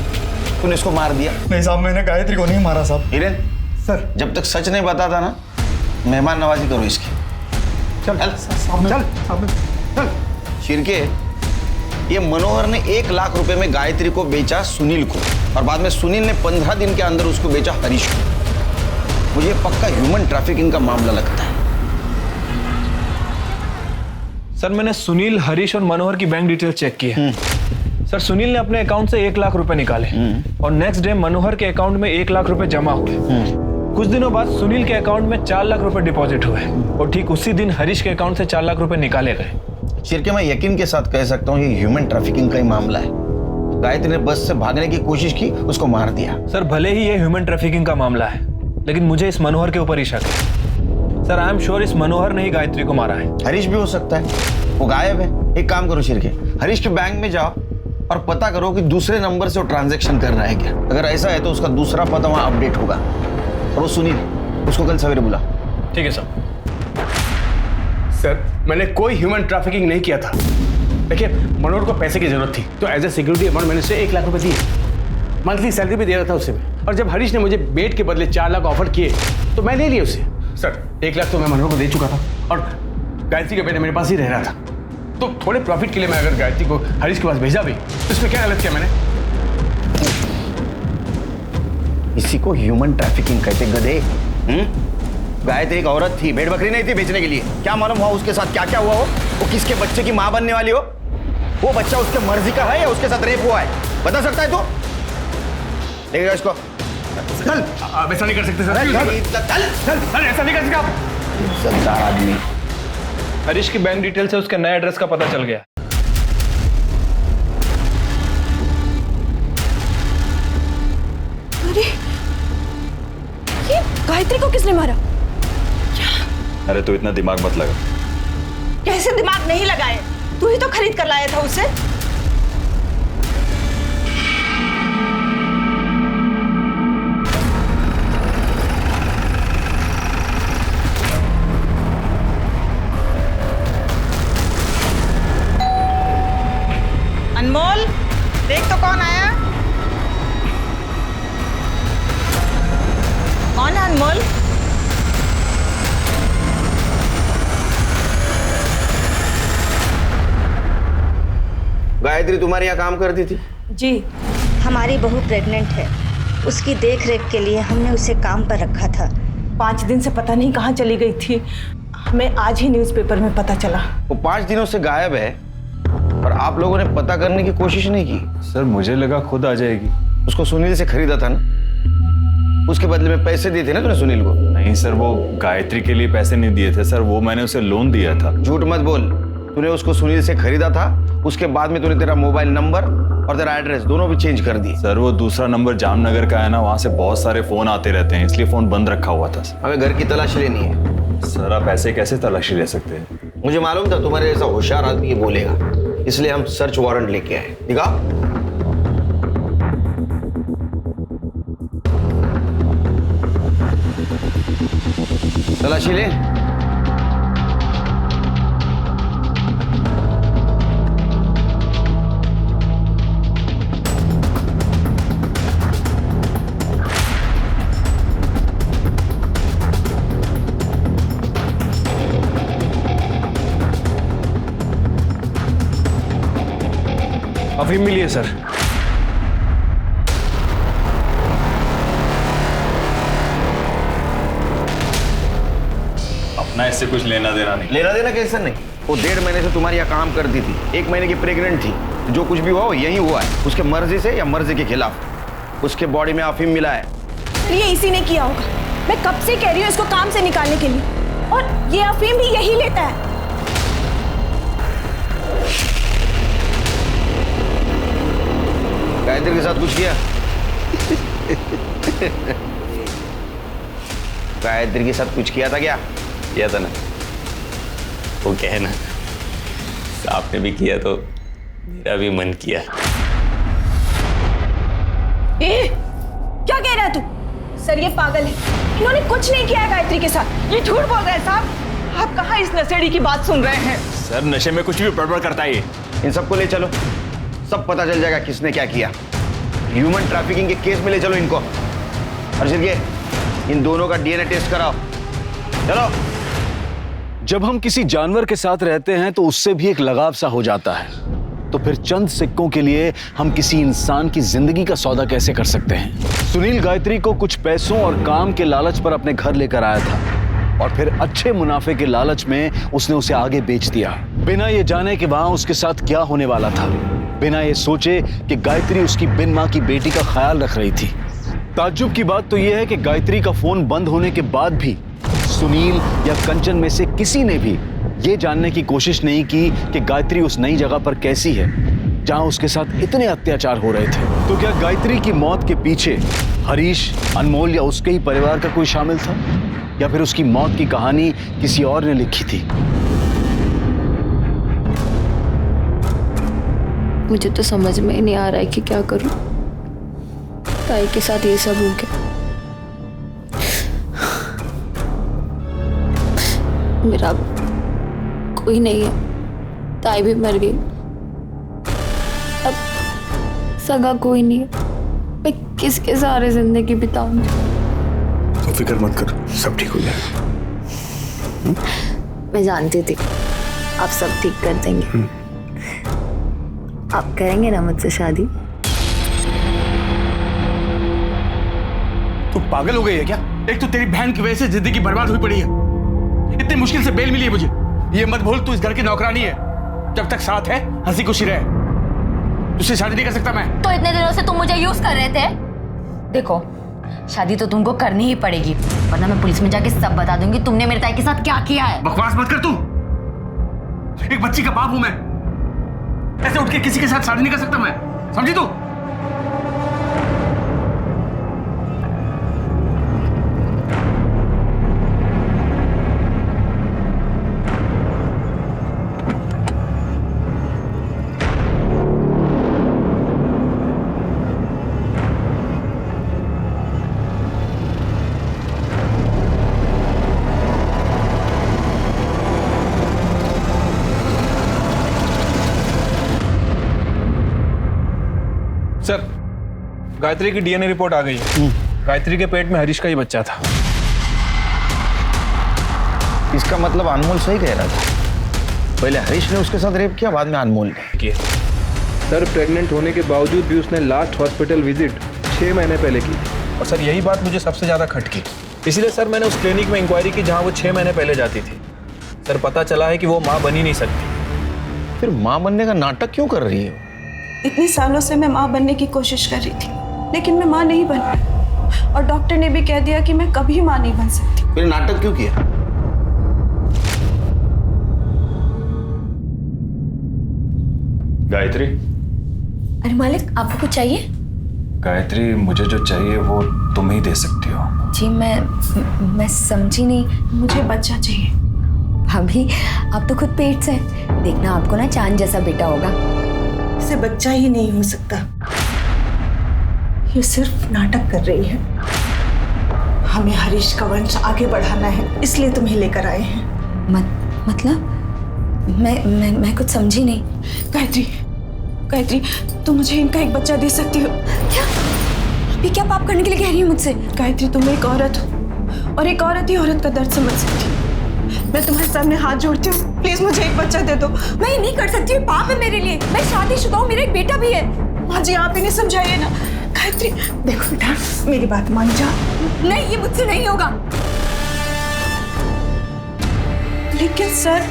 तूने उसको मार दिया? नहीं साहब, मैंने गायत्री को नहीं मारा साहब। हिरेन सर, जब तक सच नहीं बताता ना, मेहमान नवाजी करो इसकी। चल चल। शिरके, ये मनोहर ने 1 लाख रुपए में गायत्री को बेचा सुनील को, और बाद में सुनील ने 15 दिन के अंदर उसको बेचा हरीश को। मुझे पक्का ह्यूमन ट्रैफिकिंग का मामला लगता है। सर मैंने सुनील, हरीश और मनोहर की बैंक डिटेल चेक की है। सर सुनील ने अपने अकाउंट से 1 लाख रुपए निकाले और नेक्स्ट डे मनोहर के अकाउंट में 1 लाख रुपए जमा हुए। कुछ दिनों बाद सुनील के अकाउंट में 4 लाख रुपए डिपॉजिट हुए और ठीक उसी दिन हरीश के अकाउंट से 4 लाख रुपए निकाले गए। शिरके, मैं यकीन के साथ कह सकता हूँ ये ह्यूमन ट्रैफिकिंग का ही मामला है। गायत्री ने बस से भागने की कोशिश की, उसको मार दिया। सर भले ही ये ह्यूमन ट्रैफिकिंग का मामला है, लेकिन मुझे इस मनोहर के ऊपर ही शक है। सर आई एम श्योर इस मनोहर ने ही गायत्री को मारा है। हरीश भी हो सकता है, वो गायब है। एक काम करो शिरके, हरीश के बैंक में जाओ और पता करो कि दूसरे नंबर से वो ट्रांजैक्शन कर रहा है क्या। अगर ऐसा है तो उसका दूसरा पता वहां अपडेट होगा। और वो सुनील, उसको कल सवेरे बुला। ठीक है सर। सर मैंने कोई ह्यूमन ट्रैफिकिंग नहीं किया था। देखिए मनोहर को पैसे की जरूरत थी तो एज ए सिक्योरिटी अमाउंट मैंने उसे 1 लाख रुपए दिए। मंथली सैलरी भी दे रहा था उससे। और जब हरीश ने मुझे बेट के बदले 4 लाख ऑफर किए तो मैं ले लिए उसे। सर 1 लाख तो मैं मनोहर को दे चुका था और गायत्री का बेटा मेरे पास ही रह रहा था, तो थोड़े प्रॉफिट के लिए मैं अगर गायत्री को हरीश के पास भेजा भी तो इसमें क्या गलत किया मैंने? इसी को ह्यूमन ट्रैफिकिंग कहते गधे। गायत्री एक औरत थी, भेड़ बकरी नहीं थी बेचने के लिए। क्या मालूम हुआ उसके साथ क्या क्या हुआ हो, वो किसके बच्चे की मां बनने वाली हो। वो बच्चा उसके मर्जी का है या उसके साथ रेप हुआ है, बता सकता है तू? देखेगा इसको। चल, आप ऐसा नहीं कर सकते सर। चल, ऐसा नहीं कर सकते आप। सरदार आदमी। हरीश की बैंक डिटेल से उसके नए एड्रेस का पता चल गया। अरे ये गायत्री को किसने मारा? अरे तू इतना दिमाग मत लगा। कैसे दिमाग नहीं लगाए? तू ही तो खरीद कर लाया था उसे। अनमोल, देख तो कौन आया। गायत्री तुम्हारे यहाँ काम करती थी? जी। हमारी बहू प्रेग्नेंट है, उसकी देख रेख के लिए हमने उसे काम पर रखा था। 5 दिन से पता नहीं कहाँ चली गई थी, हमें आज ही न्यूज़पेपर में पता चला। वो 5 दिनों से गायब है और आप लोगों ने पता करने की कोशिश नहीं की? सर मुझे लगा खुद आ जाएगी। उसको सुनील से खरीदा था ना, उसके बदले में पैसे दिए थे ना तूने सुनील को? नहीं सर, वो गायत्री के लिए पैसे नहीं दिए थे सर, वो मैंने उसे लोन दिया था। झूठ मत बोल, तूने उसको सुनील से खरीदा था, उसके बाद में तूने तेरा मोबाइल नंबर और तेरा एड्रेस दोनों भी चेंज कर दिए। सर वो दूसरा नंबर जामनगर का है ना, वहाँ से बहुत सारे फोन आते रहते हैं, इसलिए फोन बंद रखा हुआ था। हमें घर की तलाशी लेनी है। सर आप ऐसे कैसे तलाशी ले सकते हैं? मुझे मालूम था तुम्हारे जैसा होशियार आदमी ये बोलेगा, इसलिए हम सर्च वारंट लेके आए। दिखा। तलाशी ले। अफीम मिली है सर। अपना इससे कुछ लेना देना नहीं। लेना देना कैसे नहीं? वो 1.5 महीने से तुम्हारे यहाँ काम करती थी, 1 महीने की प्रेग्नेंट थी। जो कुछ भी हुआ वो यही हुआ है, उसके मर्जी से या मर्जी के खिलाफ। उसके बॉडी में अफीम मिला है। ये इसी ने किया होगा, मैं कब से कह रही हूँ इसको काम से निकालने के लिए, और ये अफीम भी यही लेता है। गायत्री के साथ कुछ किया? गायत्री के साथ कुछ किया था क्या? किया था ना, वो क्या है ना, आपने भी किया तो मेरा भी मन किया। क्या कह रहा है तू? सर ये पागल है, इन्होंने कुछ नहीं किया है गायत्री के साथ, ये झूठ बोल रहा है साहब। आप कहाँ इस नशेड़ी की बात सुन रहे हैं? सर नशे में कुछ भी बड़बड़ करता है ये। इन सबको ले चलो, सब पता चल जाएगा किसने क्या किया। ह्यूमन ट्रैफिकिंग के केस में ले चलो इनको। अर्षित ये इन दोनों का डीएनए टेस्ट कराओ, चलो। जब हम किसी जानवर के साथ रहते हैं तो उससे भी एक लगाव सा हो जाता है, तो फिर चंद सिक्कों के लिए हम किसी इंसान की जिंदगी का सौदा कैसे कर सकते हैं? सुनील गायत्री को कुछ पैसों और काम के लालच पर अपने घर लेकर आया था और फिर अच्छे मुनाफे के लालच में उसने उसे आगे बेच दिया, बिना ये जाने कि वहां उसके साथ क्या होने वाला था, बिना ये सोचे कि गायत्री उसकी बिन मां की बेटी का ख्याल रख रही थी। ताज्जुब की बात तो यह है कि गायत्री का फोन बंद होने के बाद भी सुनील या कंचन में से किसी ने भी ये जानने की कोशिश नहीं की कि गायत्री उस नई जगह पर कैसी है जहां उसके साथ इतने अत्याचार हो रहे थे। तो क्या गायत्री की मौत के पीछे हरीश, अनमोल या उसके ही परिवार का कोई शामिल था, या फिर उसकी मौत की कहानी किसी और ने लिखी थी? मुझे तो समझ में ही नहीं आ रहा है कि क्या करूं। ताई के साथ ये सब हो गया, मेरा कोई नहीं है, ताई भी मर गई, अब सगा कोई नहीं है, मैं किसके सहारे जिंदगी बिताऊंगी? तुम फिक्र मत कर, सब ठीक हो जाएगा। मैं जानती थी आप सब ठीक कर देंगे। आप करेंगे ना मुझसे शादी? तू पागल हो गई है क्या? एक तो तेरी बहन की वजह से जिंदगी बर्बाद हुई पड़ी है, इतनी मुश्किल से बेल मिली है मुझे। ये मत भूल तू इस घर की नौकरानी है, जब तक साथ है हंसी खुशी रहे। तुझसे शादी नहीं कर सकता मैं। तो इतने दिनों से तुम मुझे यूज कर रहे थे। देखो शादी तो तुमको करनी ही पड़ेगी, वरना मैं पुलिस में जाके सब बता दूंगी तुमने मेरे ताई के साथ क्या किया है। बकवास मत कर तू, एक बच्ची का बाप हूं मैं, ऐसे उठ के किसी के साथ शादी नहीं कर सकता मैं, समझी तू? सर गायत्री की डीएनए रिपोर्ट आ गई है। गायत्री के पेट में हरीश का ही बच्चा था। इसका मतलब अनमोल सही कह रहा था, पहले हरीश ने उसके साथ रेप किया, बाद में अनमोल ने किया। सर प्रेग्नेंट होने के बावजूद भी उसने लास्ट हॉस्पिटल विजिट 6 महीने पहले की थी। और सर यही बात मुझे सबसे ज़्यादा खटकी, इसलिए सर मैंने उस क्लिनिक में इंक्वायरी की जहाँ वो 6 महीने पहले जाती थी। सर पता चला है कि वो माँ बन ही नहीं सकती। फिर माँ बनने का नाटक क्यों कर रही है? इतने सालों से मैं माँ बनने की कोशिश कर रही थी, लेकिन मैं माँ नहीं बन पाई और डॉक्टर ने भी कह दिया कि मैं कभी माँ नहीं बन सकती। फिर नाटक क्यों किया? गायत्री। अरे मालिक, आपको कुछ चाहिए? गायत्री, मुझे जो चाहिए वो तुम ही दे सकती हो। जी मैं समझी नहीं। मुझे बच्चा चाहिए। भाभी, आप तो खुद पेट से हैं। देखना आपको ना चांद जैसा बेटा होगा। इसे बच्चा ही नहीं हो सकता, ये सिर्फ नाटक कर रही है। हमें हरीश का वंश आगे बढ़ाना है, इसलिए तुम्हें लेकर आए हैं। मतलब मैं कुछ समझी नहीं। गायत्री, तुम मुझे इनका एक बच्चा दे सकती हो क्या? अभी क्या पाप करने के लिए कह रही है मुझसे? गायत्री, तुम एक औरत हो और एक औरत ही औरत का दर्द समझ सकती है। मैं तुम्हारे सामने हाथ जोड़ती हूँ, प्लीज मुझे एक बच्चा दे दो। मैं ये नहीं कर सकती, पाप है मेरे लिए। मैं शादीशुदा हूँ, मेरा एक बेटा भी है। माँ जी, आप इन्हें समझाइए ना। गायत्री, देखो बेटा, मेरी बात मान जा। नहीं, ये मुझसे नहीं होगा। लेकिन सर,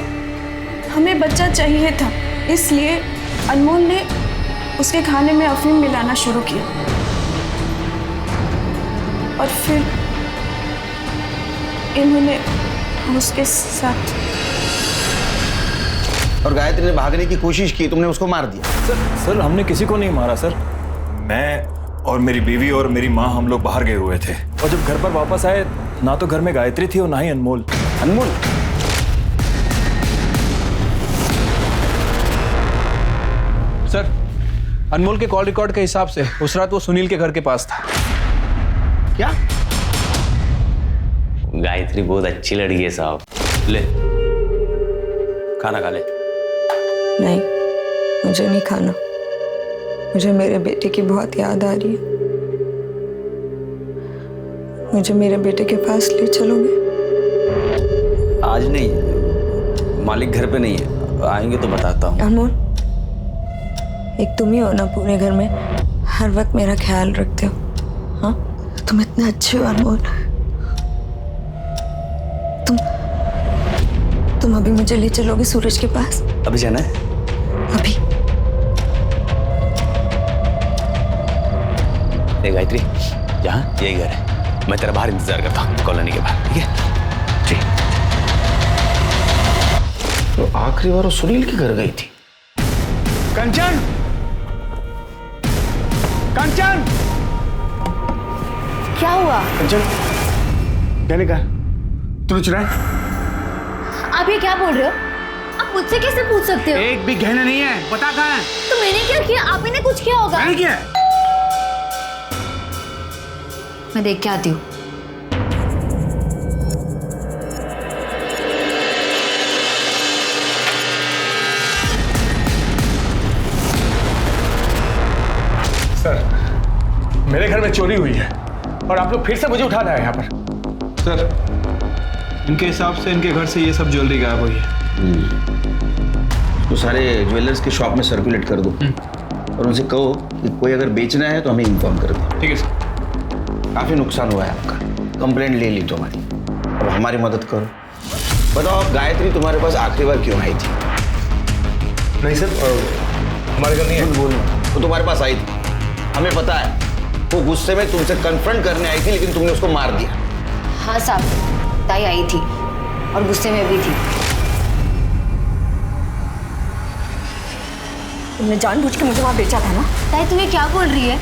हमें बच्चा चाहिए था, इसलिए अनमोल ने उसके खाने में अफीम मिलाना शुरू किया और फिर इन्होंने उसके साथ। और गायत्री ने भागने की कोशिश की, तुमने उसको मार दिया। सर हमने किसी को नहीं मारा सर। मैं और मेरी बीवी और मेरी माँ, हम लोग बाहर गए हुए थे और जब घर पर वापस आए ना तो घर में गायत्री थी और ना ही अनमोल। अनमोल? सर, अनमोल के कॉल रिकॉर्ड के हिसाब से उस रात वो सुनील के घर के पास था। क्या? गायत्री बहुत अच्छी लड़की है साहब। ले खाना खा ले। नहीं, मुझे नहीं खाना। मुझे मेरे बेटे की बहुत याद आ रही है। मुझे मेरे बेटे के पास ले चलोगे? आज नहीं, मालिक घर पे नहीं है, आएंगे तो बताता हूँ। अनमोल, एक तुम ही हो ना पूरे घर में हर वक्त मेरा ख्याल रखते हो। हाँ, तुम इतने अच्छे हो अनमोल। तुम अभी मुझे ले चलोगे सूरज के पास? अभी जाना है? अभी। ए गायत्री, जहाँ यही घर है, मैं तेरा बाहर इंतजार करता हूँ कॉलोनी के बाहर, ठीक है? ठीक। तो आखिरी बार वो सुनील के घर गई थी। कंचन, कंचन, क्या हुआ? कंचन, कहने का तूने चुराया? आप ये क्या बोल रहे हो? आप मुझसे कैसे पूछ सकते हो? एक भी गहना नहीं है, पता कहाँ है? तो मैंने क्या किया? आप ही ने कुछ किया होगा। मैंने किया? मैं देख के आती हूँ। सर, मेरे घर में चोरी हुई है और आप लोग फिर से मुझे उठा रहे हैं यहाँ पर। सर, इनके हिसाब से इनके घर से ये सब ज्वेलरी गायब हुई है। तो सारे ज्वेलर्स की शॉप में सर्कुलेट कर दो और उनसे कहो कि कोई अगर बेचना है तो हमें इन्फॉर्म कर दे। ठीक है सर। काफी नुकसान हुआ है आपका, कंप्लेंट ले ली तुम्हारी, अब हमारी मदद करो। बताओ, गायत्री तुम्हारे पास आखिरी बार क्यों आई थी? नहीं सर, हमारे घर नहीं है। बोलना, वो तुम्हारे पास आई थी, हमें पता है। वो गुस्से में तुमसे कन्फ्रंट करने आई थी, लेकिन तुमने उसको मार दिया। हाँ साहब, ताई आई थी और गुस्से में भी थी। तुमने जानबूझ के मुझे वहां बेचा था ना? ताई तुम्हें क्या बोल रही है?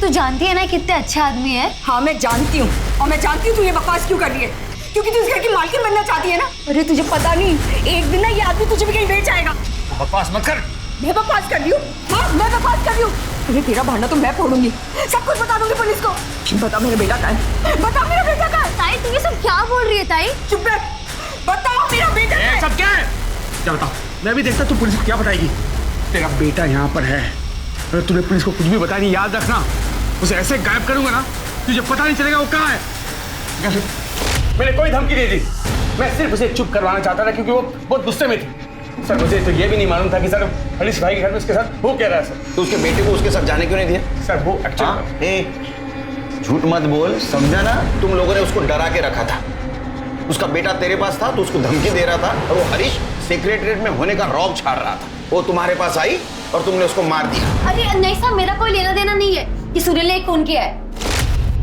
तू जानती है ना कितने अच्छा आदमी है। हाँ, मैं जानती हूँ और मैं जानती हूँ तू ये बकवास क्यों कर रही है, क्योंकि तू इस घर की मालकिन बनना चाहती है ना। अरे तुझे पता नहीं, एक दिन ना ये आदमी तुझे भी कहीं बेच आएगा। बकवास मत कर। मैं बकवास कर रही हूँ? हाँ, मैं बकवास कर रही हूँ। तुझे तेरा भांडा तो मैं फोड़ूंगी, सब कुछ बता दूंगी पुलिस को। बता मेरा बेटा कहाँ है? बता मेरा बेटा कहाँ है? ताई तुम ये सब क्या बोल रही है? ताई चुप रह, बताओ मेरा बेटा कहाँ है? सब क्या है? क्या बताओ? मैं भी देखता तू पुलिस को क्या बताएगी। तेरा बेटा यहाँ पर है, अगर तूने पुलिस को कुछ भी बताया नहीं, याद रखना उसे ऐसे गायब करूंगा ना, तुझे पता नहीं चलेगा वो कहाँ है। मैंने कोई धमकी नहीं दी, मैं सिर्फ उसे चुप करवाना चाहता था क्योंकि वो बहुत गुस्से में थी। सर मुझे तो ये भी नहीं मालूम था कि सर हरीश भाई के घर में उसके साथ हो क्या रहा है सर। तो उसके बेटे को उसके साथ जाने क्यों नहीं दिया? सर वो एक्चुअली झूठ मत बोल, समझा ना? तुम लोगों ने उसको डरा के रखा था। उसका बेटा तेरे पास था तो उसको धमकी दे रहा था, और वो हरीश सेक्रेटरीट में होने का रौब छाड़ रहा था। वो तुम्हारे पास आई और तुमने उसको मार दिया। अरे नहीं साहब, मेरा कोई लेना देना नहीं है, ये सूर्य ने एक फोन किया है।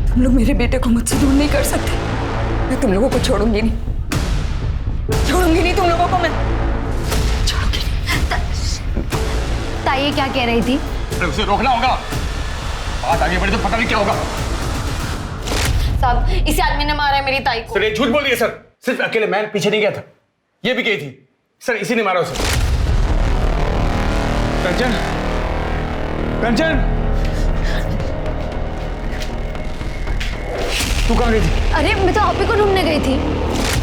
तुम लोग मेरे बेटे को मुझसे दूर नहीं कर सकते। मैं तुम लोगों को छोड़ूंगी नहीं, छोड़ूंगी नहीं तुम लोगों को मैं। ताई क्या कह रही थी? उसे रोकना होगा, बात आगे बढ़े तो पता नहीं क्या होगा। साहब इसी आदमी ने मारा है मेरी ताई को। सर ये झूठ बोल रही है सर, सिर्फ अकेले मैं पीछे नहीं गया था, ये भी गई थी सर, इसी ने मारा उसे। कंचन, कंचन, तू कहाँ गई थी? अरे मैं तो आप ही को ढूंढने गई थी,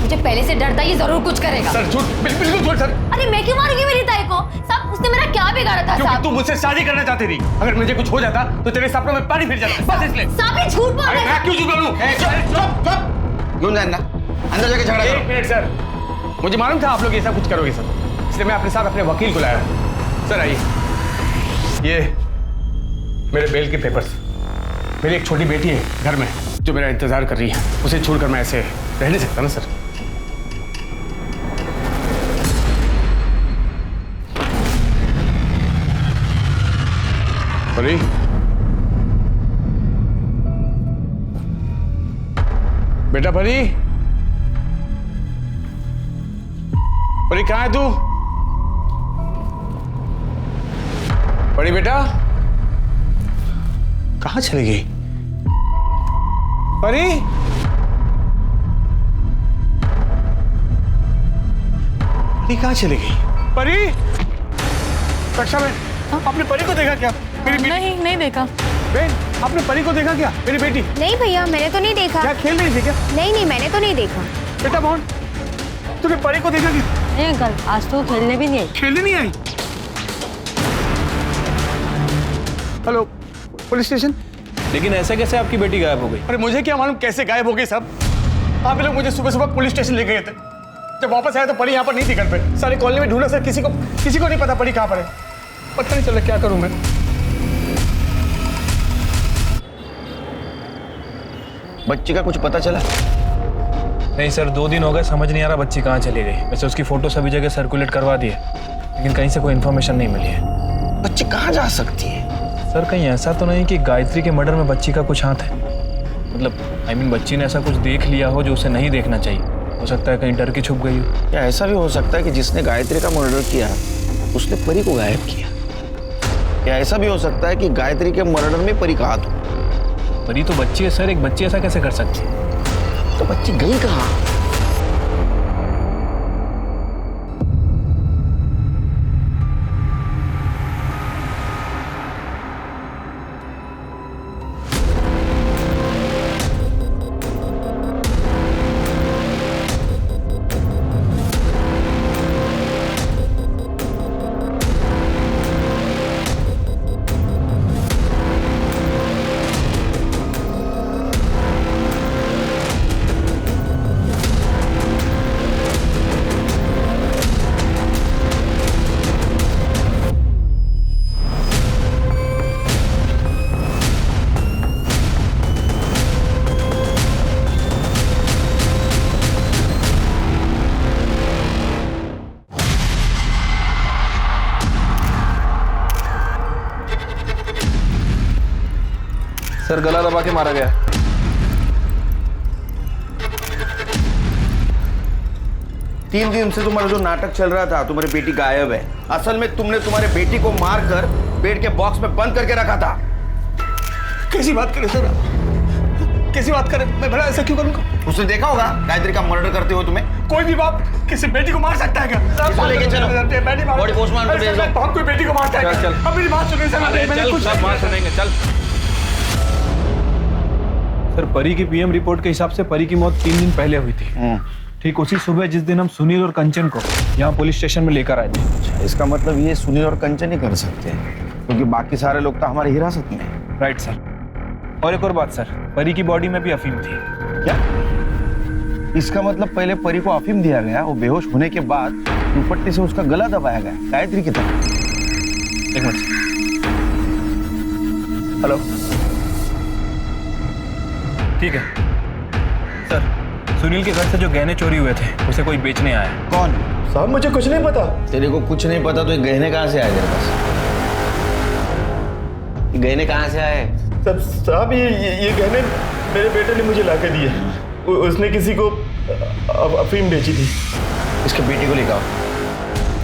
मुझे पहले से डर था ये जरूर कुछ करेगा। सर झूठ, बिल्कुल झूठ सर। अरे मैं क्यों मारूंगी मेरी ताई को? साहब उसने मेरा क्या बिगाड़ा था? क्योंकि साहब तू मुझसे शादी करना चाहती थी, अगर मुझे कुछ हो जाता तो तेरे सपनों में पानी फिर जाता, बस इसलिए। साहब ये झूठ बोल रहे हैं। मैं क्यों झूठ बोलूं? क्यों जानना? अंदर जाके झगड़ा करो। एक मिनट सर, मुझे मालूम था आप लोग ऐसा कुछ करोगे सर, इसलिए मैं अपने साथ अपने वकील को लाया। सर आइए, ये मेरे बेल के पेपर्स। मेरी एक छोटी बेटी है घर में जो मेरा इंतजार कर रही है, उसे छोड़कर मैं ऐसे रह नहीं सकता ना सर। परी, बेटा परी, परी कहाँ है तू? परी बेटा कहाँ चली गई? परी, परी कहाँ चली गई? परी, रक्षा बहन, आपने परी को देखा क्या? मेरी बेटी? नहीं देखा। बहन, आपने परी को देखा क्या? मेरी बेटी? नहीं भैया, मैंने तो नहीं देखा। क्या खेल रही थी क्या? नहीं मैंने तो नहीं देखा। बेटा मोहन, तूने परी को देखा क्या? नहीं अंकल, आज तो खेलने भी नहीं आई। खेलने नहीं आई? Hello, police station. लेकिन ऐसे कैसे आपकी बेटी गायब हो गई? अरे मुझे क्या मालूम कैसे गायब हो गई सब। आप लोग मुझे सुबह सुबह पुलिस स्टेशन ले गए थे, जब वापस आया तो परी यहाँ पर नहीं थी घर पे। सारी कॉलोनी में ढूंढा सर, किसी को नहीं पता परी कहाँ पर है। पता नहीं चला क्या करूं मैं। बच्ची का कुछ पता चला? नहीं सर, 2 दिन हो गए, समझ नहीं आ रहा बच्ची कहाँ चली गई। वैसे उसकी फोटो सभी जगह सर्कुलेट करवा दी है, लेकिन कहीं से कोई इन्फॉर्मेशन नहीं मिली है। बच्ची कहाँ जा सकती है? सर कहीं ऐसा तो नहीं कि गायत्री के मर्डर में बच्ची का कुछ हाथ है? मतलब बच्ची ने ऐसा कुछ देख लिया हो जो उसे नहीं देखना चाहिए। हो सकता है कहीं डर के छुप गई हो। या ऐसा भी हो सकता है कि जिसने गायत्री का मर्डर किया उसने परी को गायब किया। या ऐसा भी हो सकता है कि गायत्री के मर्डर में परी का हाथ हो। परी तो बच्ची है सर, एक बच्ची ऐसा कैसे कर सकती है? तो बच्ची गई कहाँ? सर गला दबा के मारा गया। तीन दिन से तुम्हारा जो नाटक चल रहा था, तुम्हारी बेटी गायब है। असल में तुमने तुम्हारे बेटी को मारकर बेड के बॉक्स में बंद करके रखा था। कैसी बात करे सर, कैसी बात करे? मैं भला ऐसा क्यों करूंगा? उसने देखा होगा गायत्री का मर्डर करते हो तुम्हें। कोई भी बाप किसी बेटी को मार सकता है क्या? इसको लेके चलो, बॉडी पोस्टमार्टम पे भेज दो। हम कोई बेटी को मारता है? चल अब मेरी बात सुनिए सर, मैंने कुछ बात सुनेंगे। चल सर, परी की पीएम रिपोर्ट के हिसाब से परी की मौत 3 दिन पहले हुई थी, ठीक उसी सुबह जिस दिन हम सुनील और कंचन को यहाँ पुलिस स्टेशन में लेकर आए थे। इसका मतलब ये सुनील और कंचन ही कर सकते हैं, क्योंकि बाकी सारे लोग तो हमारे हिरासत में हैं। Right sir. और एक और बात सर, परी की बॉडी में भी अफीम थी। क्या? इसका मतलब पहले परी को अफीम दिया गया, वो बेहोश होने के बाद दुपट्टे से उसका गला दबाया गया गायत्री की तरह। एक मिनट। हेलो, ठीक है सर, सुनील के घर से जो गहने चोरी हुए थे उसे कोई बेचने आया है। कौन? साहब मुझे कुछ नहीं पता। तेरे को कुछ नहीं पता तो ये गहने कहाँ से आए तेरे पास? ये गहने कहाँ से आए? साहब ये गहने मेरे बेटे ने मुझे लाके दिए। उसने किसी को अफीम बेची थी। इसके बेटे को लेकर आओ।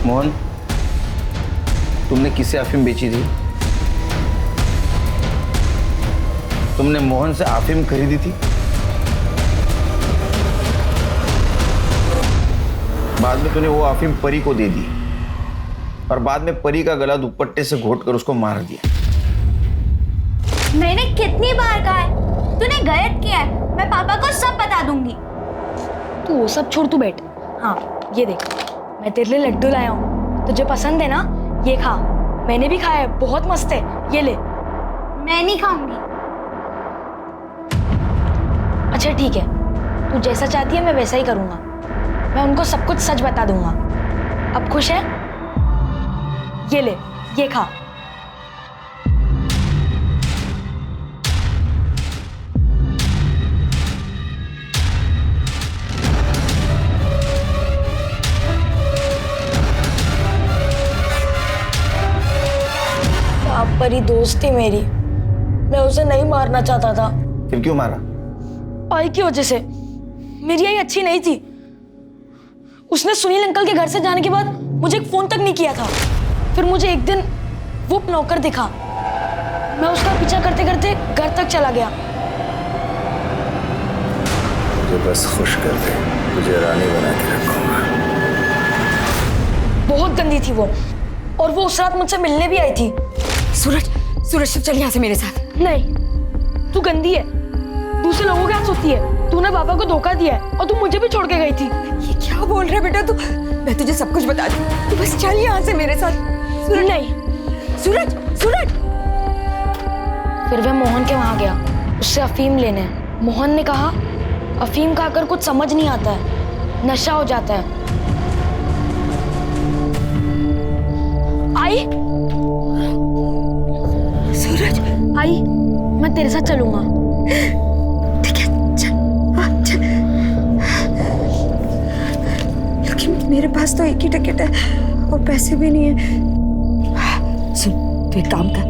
मोहन, तुमने किससे अफीम बेची थी? तुमने मोहन से अफीम खरीदी थी? बाद में तूने वो अफीम परी को दे दी और बाद में परी का गला दुपट्टे से घोटकर उसको मार दिया। मैंने कितनी बार कहा है, तूने गलत किया है। मैं पापा को सब बता दूंगी। तू वो सब छोड़, तू बैठ। हाँ ये देख, मैं तेरे लिए लड्डू लाया हूँ, तुझे पसंद है ना? ये खा। मैंने भी खाया है, बहुत मस्त है, ये ले। मैं नहीं खाऊंगी। अच्छा ठीक है, तू जैसा चाहती है मैं वैसा ही करूँगा। मैं उनको सब कुछ सच बता दूंगा। अब खुश है? ये ले, ये खा। आप परी दोस्त थी मेरी, मैं उसे नहीं मारना चाहता था। फिर क्यों मारा? आई की वजह से। मेरी आई अच्छी नहीं थी। उसने सुनील अंकल के घर से जाने के बाद मुझे एक फोन तक नहीं किया था। फिर मुझे एक दिन वो नौकर दिखा, मैं उसका पीछा करते करते घर तक चला गया। मुझे बस खुश कर दे, तुझे रानी बना के रखूंगा। बहुत गंदी थी वो, और वो उस रात मुझसे मिलने भी आई थी। सूरज, सूरज चल यहाँ से मेरे साथ। नहीं, तू गंदी है, दूसरे लोगों के हाथ सोती है। तूने पापा को धोखा दिया है और तू मुझे भी छोड़ के गई थी। ये क्या बोल रहा है बेटा तू? मैं तुझे सब कुछ बता दूँ, तू बस चल यहाँ से मेरे साथ। सूरज नहीं, सूरज, सूरज। फिर वह मोहन के वहां गया उससे अफीम लेने। मोहन ने कहा अफीम खाकर कुछ समझ नहीं आता है, नशा हो जाता है। आई सूरज, आई मैं तेरे साथ चलूंगा। ठीक है, चल, हाँ चल। लेकिन मेरे पास तो एक ही टिकट है और पैसे भी नहीं है। सुन, तू एक काम कर,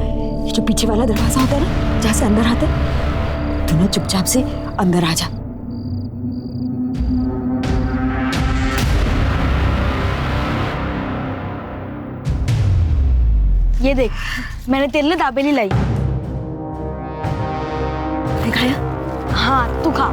ये जो पीछे वाला दरवाजा होता है ना, जहाँ से अंदर आते, तू ना चुपचाप से अंदर आ जा। ये देख, मैंने तेरे लिए दाबेली लाई। खाया? हाँ तू खा।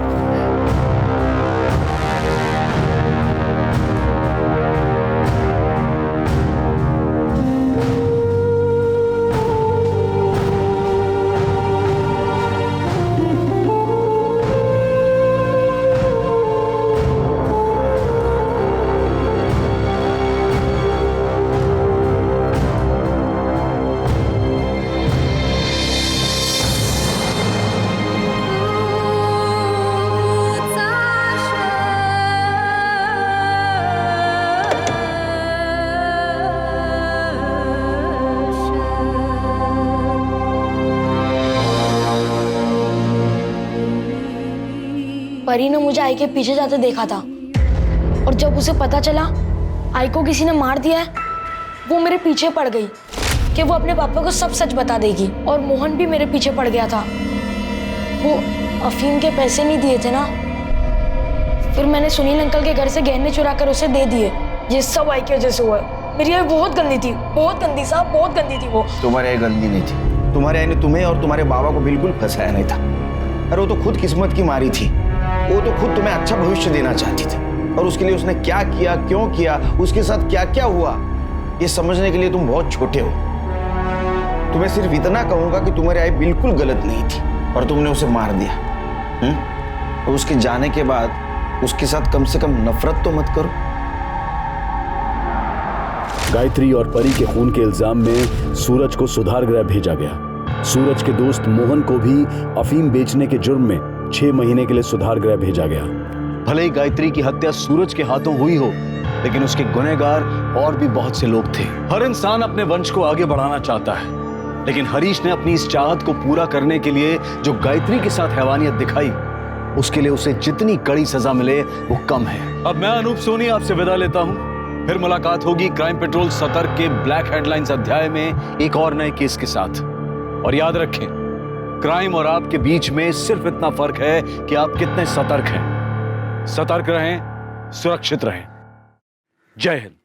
परी ने मुझे आई के पीछे जाते देखा था, और जब उसे पता चला आई को किसी ने मार दिया है, वो मेरे पीछे पड़ गई कि वो अपने पापा को सब सच बता देगी। और मोहन भी मेरे पीछे पड़ गया था, वो अफीम के पैसे नहीं दिए थे ना। फिर मैंने सुनील अंकल के घर से गहने चुरा कर उसे दे दिए। ये सब आई की वजह से हुआ है। मेरी आई बहुत गंदी थी, बहुत गंदी साहब, बहुत गंदी थी वो। तुम्हारी आई गंदी नहीं थी, तुम्हारी आई ने तुम्हें और तुम्हारे बाबा को बिल्कुल फंसाया नहीं था। अरे वो तो खुद किस्मत की मारी थी, वो तो खुद तुम्हें अच्छा भविष्य देना चाहती थी, और उसके लिए उसने क्या किया, क्यों किया, उसके साथ क्या क्या हुआ, ये समझने के लिए तुम बहुत छोटे हो। तुम्हें सिर्फ इतना कहूंगा कि तुम्हारी आई बिल्कुल गलत नहीं थी और तुमने उसे मार दिया। और उसके जाने के बाद उसके साथ कम से कम नफरत तो मत करो। गायत्री और परी के खून के इल्जाम में सूरज को सुधार गृह भेजा गया। सूरज के दोस्त मोहन को भी अफीम बेचने के जुर्म में 6 महीने के लिए सुधार गृह भेजा गया। भले ही गायत्री की हत्या सूरज के हाथों हुई हो, लेकिन उसके गुनहगार और भी बहुत से लोग थे। हर इंसान अपने वंश को आगे बढ़ाना चाहता है, लेकिन हरीश ने अपनी इस चाहत को पूरा करने के लिए जो गायत्री के साथ हैवानियत दिखाई, उसके लिए उसे जितनी कड़ी सजा मिले वो कम है। अब मैं अनूप सोनी आपसे विदा लेता हूं। फिर मुलाकात होगी क्राइम पेट्रोल सतर्क के ब्लैक हेडलाइंस अध्याय में एक और नए केस के साथ। और याद रखें, क्राइम और आपके बीच में सिर्फ इतना फर्क है कि आप कितने सतर्क हैं। सतर्क रहें, सुरक्षित रहें। जय हिंद।